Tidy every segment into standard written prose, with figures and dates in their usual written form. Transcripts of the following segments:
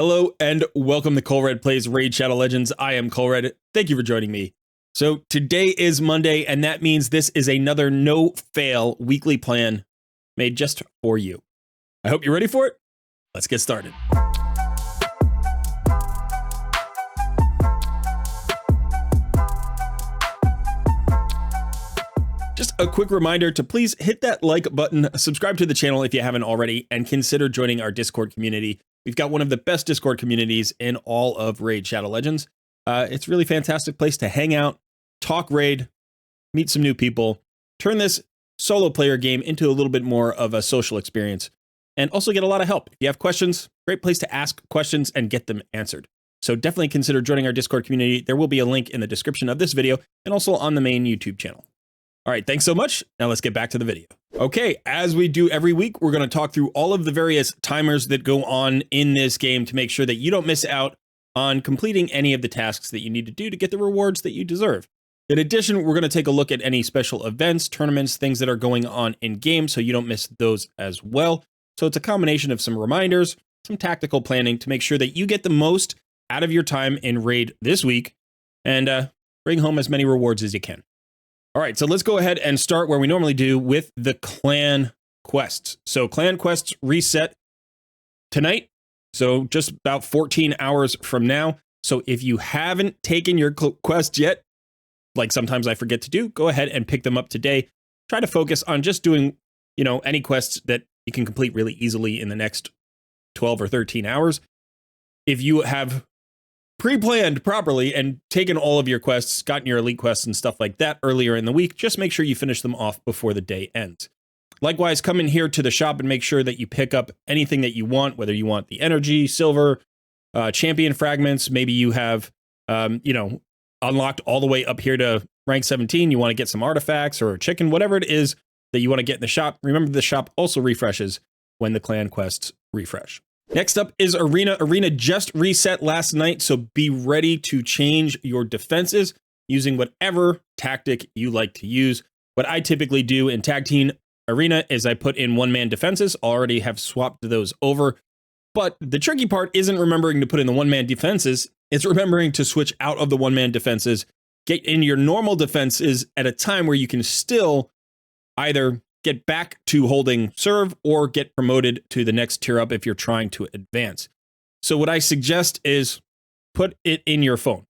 Hello and welcome to Colred Plays Raid Shadow Legends. I am Colred. Thank you for joining me. So today is Monday, and that means this is another no-fail weekly plan made just for you. I hope you're ready for it. Let's get started. Just a quick reminder to please hit that like button, subscribe to the channel if you haven't already, and consider joining our Discord community. We've got one of the best Discord communities in all of Raid Shadow Legends. It's a really fantastic place to hang out, talk Raid, meet some new people, turn this solo player game into a little bit more of a social experience, and also get a lot of help. If you have questions, great place to ask questions and get them answered. So definitely consider joining our Discord community. There will be a link in the description of this video and also on the main YouTube channel. All right, thanks so much. Now let's get back to the video. Okay, as we do every week, we're going to talk through all of the various timers that go on in this game to make sure that you don't miss out on completing any of the tasks that you need to do to get the rewards that you deserve. In addition, we're going to take a look at any special events, tournaments, things that are going on in game so you don't miss those as well. So it's a combination of some reminders, some tactical planning to make sure that you get the most out of your time in Raid this week and bring home as many rewards as you can. All right, so let's go ahead and start where we normally do with the clan quests. So clan quests reset tonight, so just about 14 hours from now. So if you haven't taken your quest yet, like sometimes I forget to do, go ahead and pick them up today. Try to focus on just doing, any quests that you can complete really easily in the next 12 or 13 hours. If you have pre-planned properly and taken all of your quests, gotten your elite quests and stuff like that earlier in the week, just make sure you finish them off before the day ends. Likewise, come in here to the shop and make sure that you pick up anything that you want, whether you want the energy, silver, champion fragments, maybe you have, unlocked all the way up here to rank 17, you want to get some artifacts or a chicken, whatever it is that you want to get in the shop. Remember, the shop also refreshes when the clan quests refresh. Next up is Arena. Arena just reset last night, so be ready to change your defenses using whatever tactic you like to use. What I typically do in Tag Team Arena is I put in one-man defenses. Already have swapped those over. But the tricky part isn't remembering to put in the one-man defenses. It's remembering to switch out of the one-man defenses, get in your normal defenses at a time where you can still either get back to holding serve or get promoted to the next tier up if you're trying to advance. So what I suggest is put it in your phone.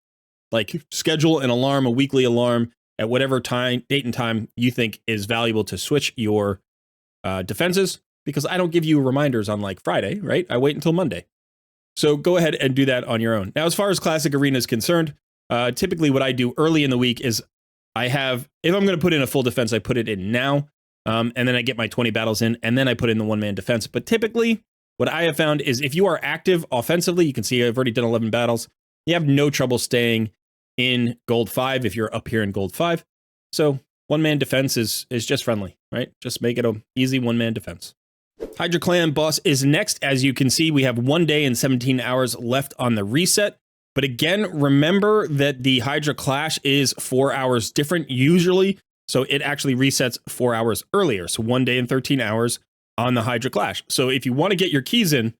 Like schedule an alarm, a weekly alarm at whatever time, date and time you think is valuable to switch your defenses, because I don't give you reminders on like Friday, right? I wait until Monday. So go ahead and do that on your own. Now, as far as Classic Arena is concerned, typically what I do early in the week is if I'm going to put in a full defense, I put it in now. And then I get my 20 battles in, and then I put in the one-man defense. But typically, what I have found is if you are active offensively, you can see I've already done 11 battles. You have no trouble staying in Gold 5 if you're up here in Gold 5. So one-man defense is just friendly, right? Just make it an easy one-man defense. Hydra Clan boss is next. As you can see, we have 1 day and 17 hours left on the reset. But again, remember that the Hydra Clash is 4 hours different usually. So it actually resets 4 hours earlier. So 1 day and 13 hours on the Hydra Clash. So if you want to get your keys in,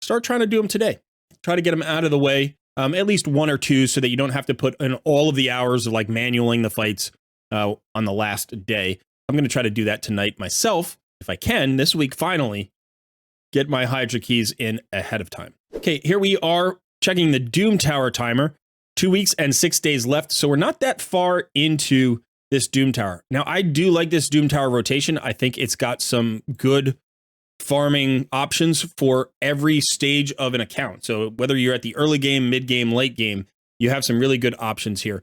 start trying to do them today. Try to get them out of the way, at least 1 or 2, so that you don't have to put in all of the hours of like manualing the fights on the last day. I'm going to try to do that tonight myself, if I can, this week finally, get my Hydra keys in ahead of time. Okay, here we are checking the Doom Tower timer. 2 weeks and 6 days left. So we're not that far into this Doom Tower. Now, I do like this Doom Tower rotation. I think it's got some good farming options for every stage of an account. So whether you're at the early game, mid game, late game, you have some really good options here.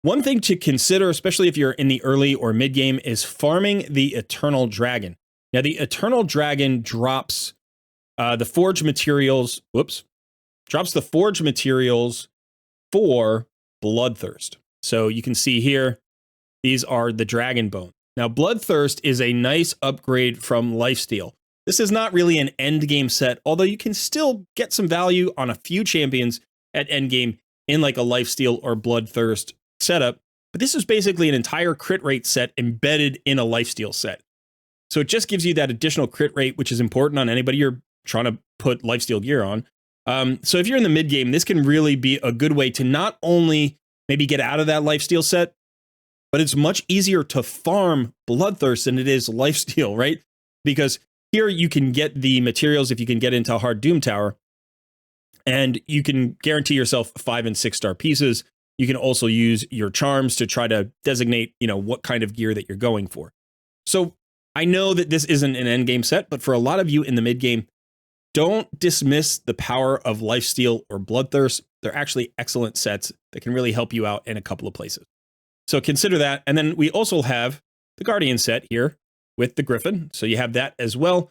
One thing to consider, especially if you're in the early or mid game, is farming the Eternal Dragon. Now, the Eternal Dragon drops the forge materials, drops the forge materials for Bloodthirst. So you can see here, these are the Dragon Bone. Now, Bloodthirst is a nice upgrade from Lifesteal. This is not really an end game set, although you can still get some value on a few champions at end game in like a Lifesteal or Bloodthirst setup. But this is basically an entire crit rate set embedded in a Lifesteal set. So it just gives you that additional crit rate, which is important on anybody you're trying to put Lifesteal gear on. So if you're in the mid game, this can really be a good way to not only maybe get out of that lifesteal set, but it's much easier to farm Bloodthirst than it is lifesteal, right? Because here you can get the materials if you can get into a hard Doom Tower, and you can guarantee yourself 5 and 6 star pieces. You can also use your charms to try to designate, what kind of gear that you're going for. So I know that this isn't an end game set, but for a lot of you in the mid game, don't dismiss the power of Lifesteal or Bloodthirst. They're actually excellent sets that can really help you out in a couple of places. So consider that. And then we also have the Guardian set here with the Griffin. So you have that as well.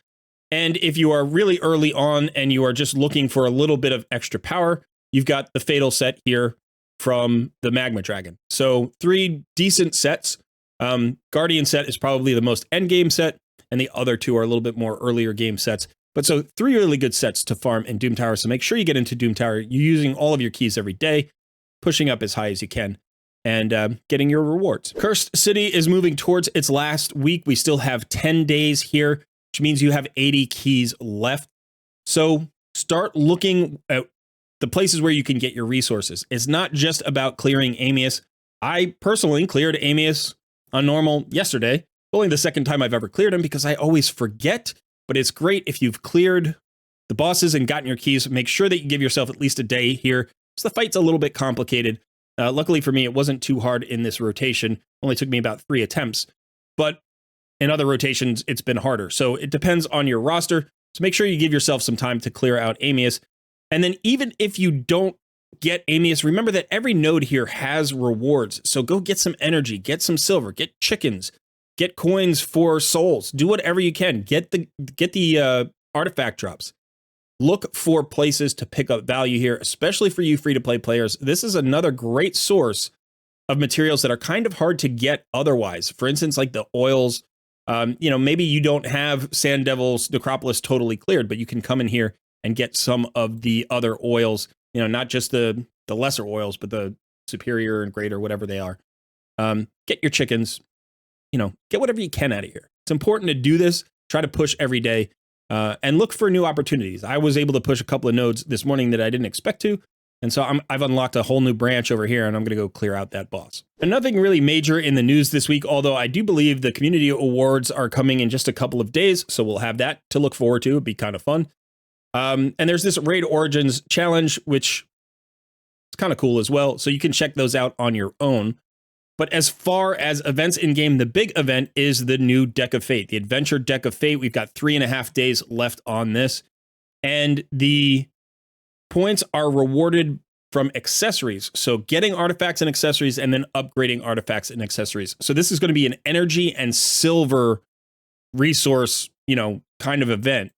And if you are really early on and you are just looking for a little bit of extra power, you've got the Fatal set here from the Magma Dragon. So 3 decent sets. Guardian set is probably the most end game set, and the other 2 are a little bit more earlier game sets. But so 3 really good sets to farm in Doom Tower. So make sure you get into Doom Tower. You're using all of your keys every day, pushing up as high as you can, and getting your rewards. Cursed City is moving towards its last week. We still have 10 days here, which means you have 80 keys left. So start looking at the places where you can get your resources. It's not just about clearing Amius. I personally cleared Amius on normal yesterday, only the second time I've ever cleared him because I always forget. But it's great if you've cleared the bosses and gotten your keys. Make sure that you give yourself at least a day here. So the fight's a little bit complicated. Luckily for me, it wasn't too hard in this rotation. Only took me about 3 attempts. But in other rotations, it's been harder. So it depends on your roster. So make sure you give yourself some time to clear out Amius. And then even if you don't get Amius, remember that every node here has rewards. So go get some energy, get some silver, get chickens, get coins for souls, do whatever you can. Get the artifact drops. Look for places to pick up value here, especially for you free-to-play players. This is another great source of materials that are kind of hard to get otherwise. For instance, like the oils. Maybe you don't have Sand Devil's Necropolis totally cleared, but you can come in here and get some of the other oils. Not just the lesser oils, but the superior and greater, whatever they are. Get your chickens. Get whatever you can out of here. It's important to do this. Try to push every day and look for new opportunities. I was able to push a couple of nodes this morning that I didn't expect to. And so I've unlocked a whole new branch over here, and I'm going to go clear out that boss. And nothing really major in the news this week, although I do believe the community awards are coming in just a couple of days. So we'll have that to look forward to. It'd be kind of fun. And there's this Raid Origins challenge, which is kind of cool as well. So you can check those out on your own. But as far as events in game, the big event is the new Deck of Fate, the Adventure Deck of Fate. We've got 3.5 days left on this. And the points are rewarded from accessories. So getting artifacts and accessories and then upgrading artifacts and accessories. So this is going to be an energy and silver resource, kind of event.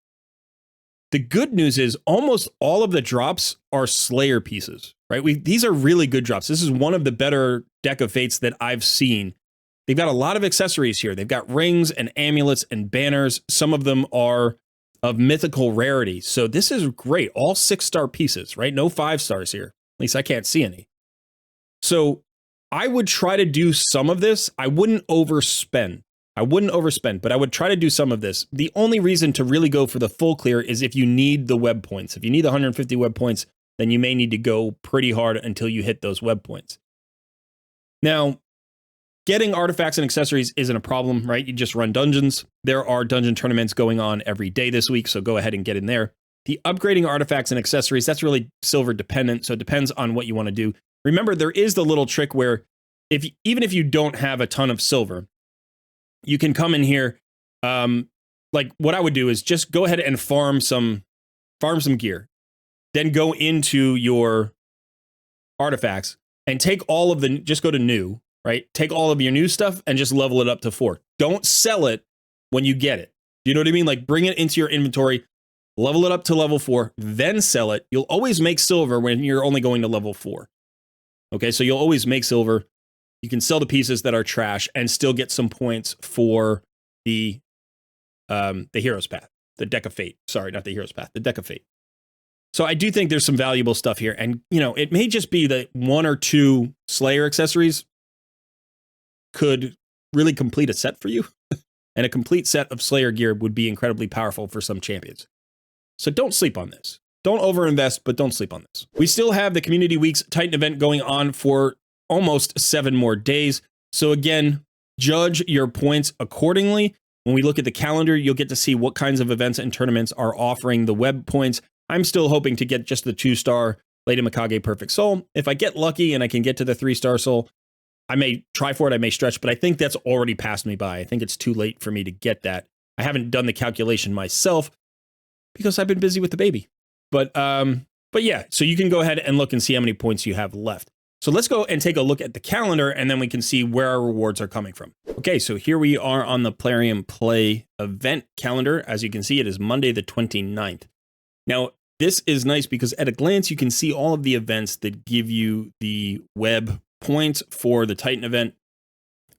The good news is almost all of the drops are Slayer pieces, right? These are really good drops. This is one of the better Deck of Fates that I've seen. They've got a lot of accessories here. They've got rings and amulets and banners. Some of them are of mythical rarity. So this is great. All 6-star pieces, right? No 5 stars here. At least I can't see any. So I would try to do some of this. I wouldn't overspend, but I would try to do some of this. The only reason to really go for the full clear is if you need the web points. If you need the 150 web points, then you may need to go pretty hard until you hit those web points. Now, getting artifacts and accessories isn't a problem, right? You just run dungeons. There are dungeon tournaments going on every day this week, so go ahead and get in there. The upgrading artifacts and accessories, that's really silver dependent, so it depends on what you want to do. Remember, there is the little trick where even if you don't have a ton of silver, you can come in here. Like what I would do is just go ahead and farm some gear, then go into your artifacts and take all of just go to new, right? Take all of your new stuff and just level it up to 4. Don't sell it when you get it. Do you know what I mean? Like bring it into your inventory, level it up to level 4, then sell it. You'll always make silver when you're only going to level 4. Okay, so you'll always make silver. You can sell the pieces that are trash and still get some points for the Hero's Path, the Deck of Fate. Sorry, not the Hero's Path, the Deck of Fate. So I do think there's some valuable stuff here. And, it may just be that 1 or 2 Slayer accessories could really complete a set for you. And a complete set of Slayer gear would be incredibly powerful for some champions. So don't sleep on this. don't overinvest, but don't sleep on this. We still have the Community Weeks Titan event going on for almost 7 more days. So again, judge your points accordingly. When we look at the calendar, you'll get to see what kinds of events and tournaments are offering the web points. I'm still hoping to get just the 2-star Lady Mikage Perfect Soul. If I get lucky and I can get to the 3-star soul, I may try for it, I may stretch, but I think that's already passed me by. I think it's too late for me to get that. I haven't done the calculation myself because I've been busy with the baby. But yeah, so you can go ahead and look and see how many points you have left. So let's go and take a look at the calendar, and then we can see where our rewards are coming from. Okay, so here we are on the Plarium Play event calendar. As you can see, it is Monday the 29th. Now, this is nice because at a glance, you can see all of the events that give you the web points for the Titan event.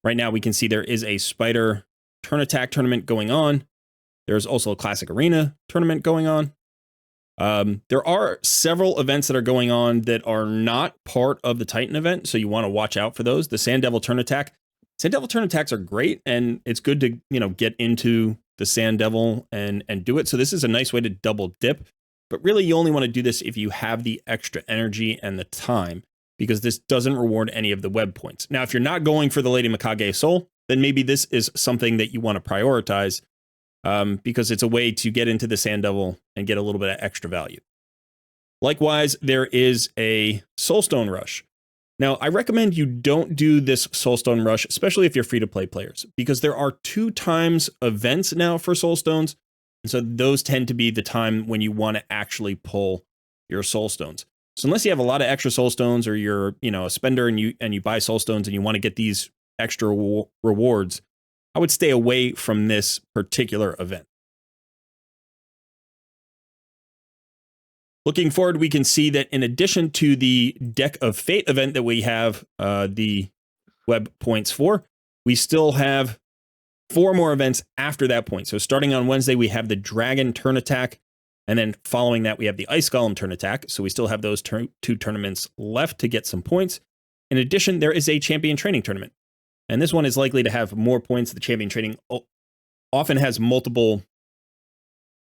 Right now, we can see there is a Spider Turn Attack tournament going on. There's also a Classic Arena tournament going on. There are several events that are going on that are not part of the Titan event, so you want to watch out for those. The Sand Devil Turn Attack. Sand Devil Turn Attacks are great, and it's good to, get into the Sand Devil and do it. So this is a nice way to double dip. But really, you only want to do this if you have the extra energy and the time, because this doesn't reward any of the web points. Now, if you're not going for the Lady Mikage Soul, then maybe this is something that you want to prioritize, because it's a way to get into the Sand Devil and get a little bit of extra value. Likewise, there is a Soulstone Rush. Now, I recommend you don't do this Soulstone Rush, especially if you're free-to-play players, because there are 2 times events now for Soulstones. And so those tend to be the time when you want to actually pull your Soulstones. So unless you have a lot of extra Soulstones, or you're, a spender and you buy Soulstones and you want to get these extra rewards, I would stay away from this particular event. Looking forward, we can see that in addition to the Deck of Fate event that we have the web points for, we still have 4 more events after that point. So starting on Wednesday, we have the Dragon Turn Attack. And then following that, we have the Ice Golem Turn Attack. So we still have those 2 tournaments left to get some points. In addition, there is a Champion Training Tournament. And this one is likely to have more points. The Champion Training often has multiple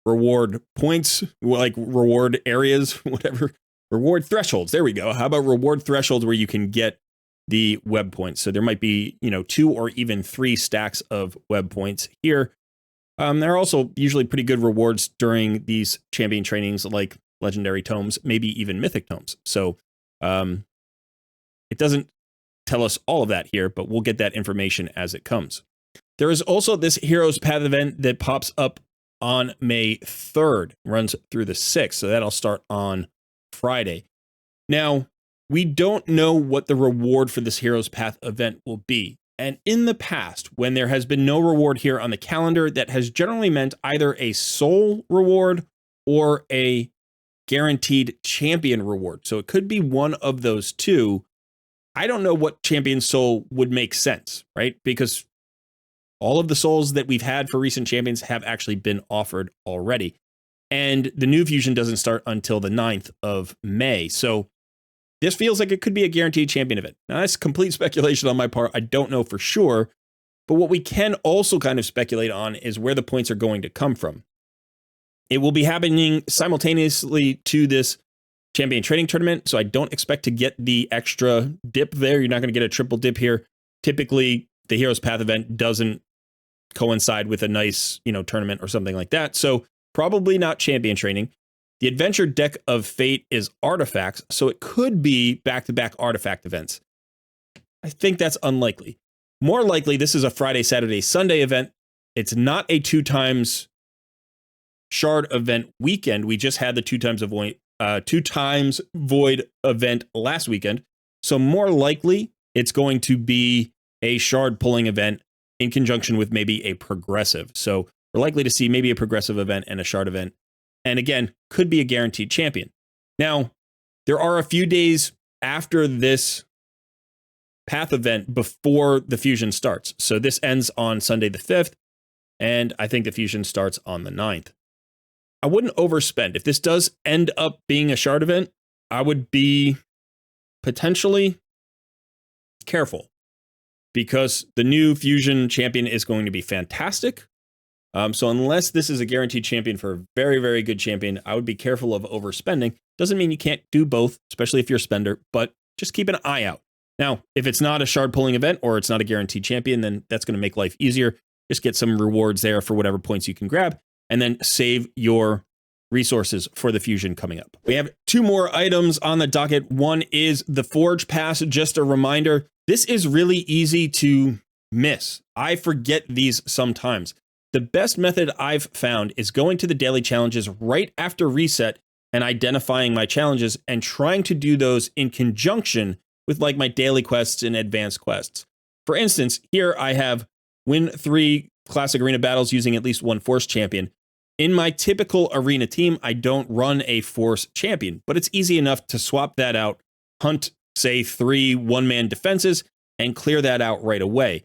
reward points, like reward areas, whatever. Reward thresholds. There we go. How about reward thresholds where you can get the web points? So there might be, 2 or even 3 stacks of web points here. There are also usually pretty good rewards during these champion trainings, like legendary tomes, maybe even mythic tomes. So it doesn't tell us all of that here, but we'll get that information as it comes. There is also this Heroes Path event that pops up on May 3rd, runs through the 6th. So that'll start on Friday. Now, we don't know what the reward for this Heroes Path event will be. And in the past, when there has been no reward here on the calendar, that has generally meant either a soul reward or a guaranteed champion reward. So it could be one of those 2. I don't know what champion soul would make sense, right? Because all of the souls that we've had for recent champions have actually been offered already. And the new fusion doesn't start until the 9th of May. So this feels like it could be a guaranteed champion event. Now, that's complete speculation on my part. I don't know for sure. But what we can also kind of speculate on is where the points are going to come from. It will be happening simultaneously to this champion training tournament. So I don't expect to get the extra dip there. You're not going to get a triple dip here. Typically, the Heroes Path event doesn't coincide with a nice, tournament or something like that. So probably not champion training. The Adventure Deck of Fate is artifacts, so it could be back-to-back artifact events. I think that's unlikely. More likely, this is a Friday, Saturday, Sunday event. It's not a 2 times Shard event weekend. We just had the 2 times Void event last weekend. So more likely, it's going to be a Shard pulling event in conjunction with maybe a progressive. So we're likely to see maybe a progressive event and a Shard event. And again, could be a guaranteed champion. Now, there are a few days after this Path event before the fusion starts. So this ends on Sunday the 5th, and I think the fusion starts on the 9th. I wouldn't overspend. If this does end up being a Shard event, I would be potentially careful, because the new fusion champion is going to be fantastic. So unless this is a guaranteed champion for a very, very good champion, I would be careful of overspending. Doesn't mean you can't do both, especially if you're a spender, but just keep an eye out. Now, if it's not a shard pulling event or it's not a guaranteed champion, then that's going to make life easier. Just get some rewards there for whatever points you can grab, and then save your resources for the fusion coming up. We have 2 more items on the docket. One is the Forge Pass. Just a reminder, this is really easy to miss. I forget these sometimes. The best method I've found is going to the daily challenges right after reset and identifying my challenges and trying to do those in conjunction with like my daily quests and advanced quests. For instance, here I have win 3 classic arena battles using at least 1 force champion. In my typical arena team, I don't run a force champion, but it's easy enough to swap that out, hunt, say, 3 one-man defenses, and clear that out right away.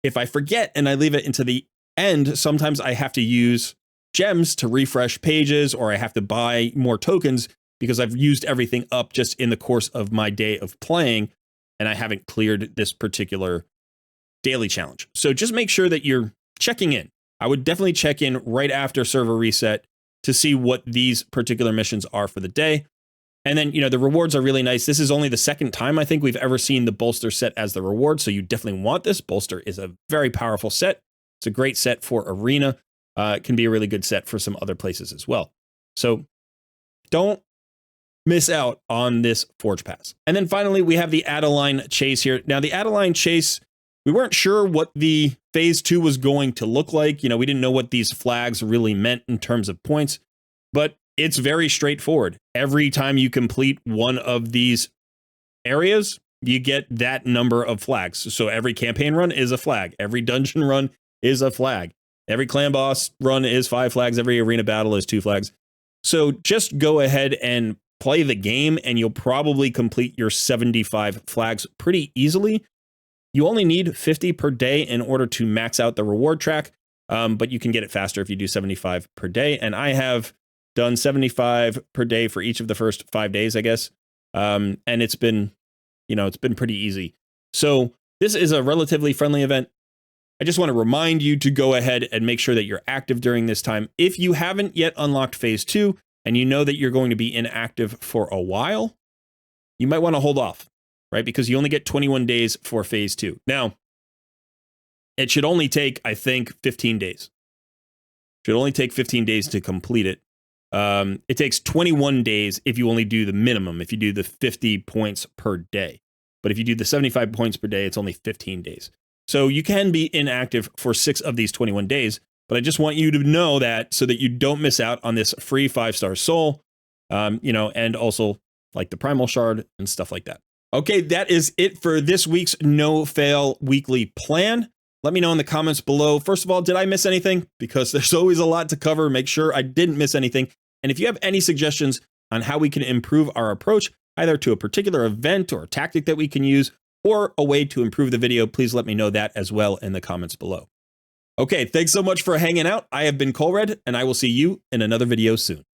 If I forget and I leave it into the end, sometimes I have to use gems to refresh pages, or I have to buy more tokens because I've used everything up just in the course of my day of playing, and I haven't cleared this particular daily challenge. So just make sure that you're checking in. I would definitely check in right after server reset to see what these particular missions are for the day. And then, the rewards are really nice. This is only the second time I think we've ever seen the bolster set as the reward, so you definitely want this. Bolster is a very powerful set. It's a great set for arena. It can be a really good set for some other places as well. So don't miss out on this Forge Pass. And then finally, we have the Adeline Chase here. Now, the Adeline Chase, we weren't sure what the phase 2 was going to look like. We didn't know what these flags really meant in terms of points, but it's very straightforward. Every time you complete one of these areas, you get that number of flags. So every campaign run is a flag. Every dungeon run is a flag. Every clan boss run is 5 flags. Every arena battle is 2 flags. So just go ahead and play the game, and you'll probably complete your 75 flags pretty easily. You only need 50 per day in order to max out the reward track, but you can get it faster if you do 75 per day. And I have done 75 per day for each of the first 5 days, I guess. And it's been pretty easy. So this is a relatively friendly event. I just want to remind you to go ahead and make sure that you're active during this time. If you haven't yet unlocked phase 2 and you know that you're going to be inactive for a while, you might want to hold off, right? Because you only get 21 days for phase 2. Now, it should only take, I think, 15 days. It should only take 15 days to complete it. It takes 21 days if you only do the minimum, if you do the 50 points per day. But if you do the 75 points per day, it's only 15 days. So you can be inactive for 6 of these 21 days, but I just want you to know that so that you don't miss out on this free 5-star soul, and also like the primal shard and stuff like that. Okay, that is it for this week's No Fail weekly plan. Let me know in the comments below. First of all, did I miss anything? Because there's always a lot to cover. Make sure I didn't miss anything. And if you have any suggestions on how we can improve our approach, either to a particular event or a tactic that we can use, or a way to improve the video, please let me know that as well in the comments below. Okay, thanks so much for hanging out. I have been Colred, and I will see you in another video soon.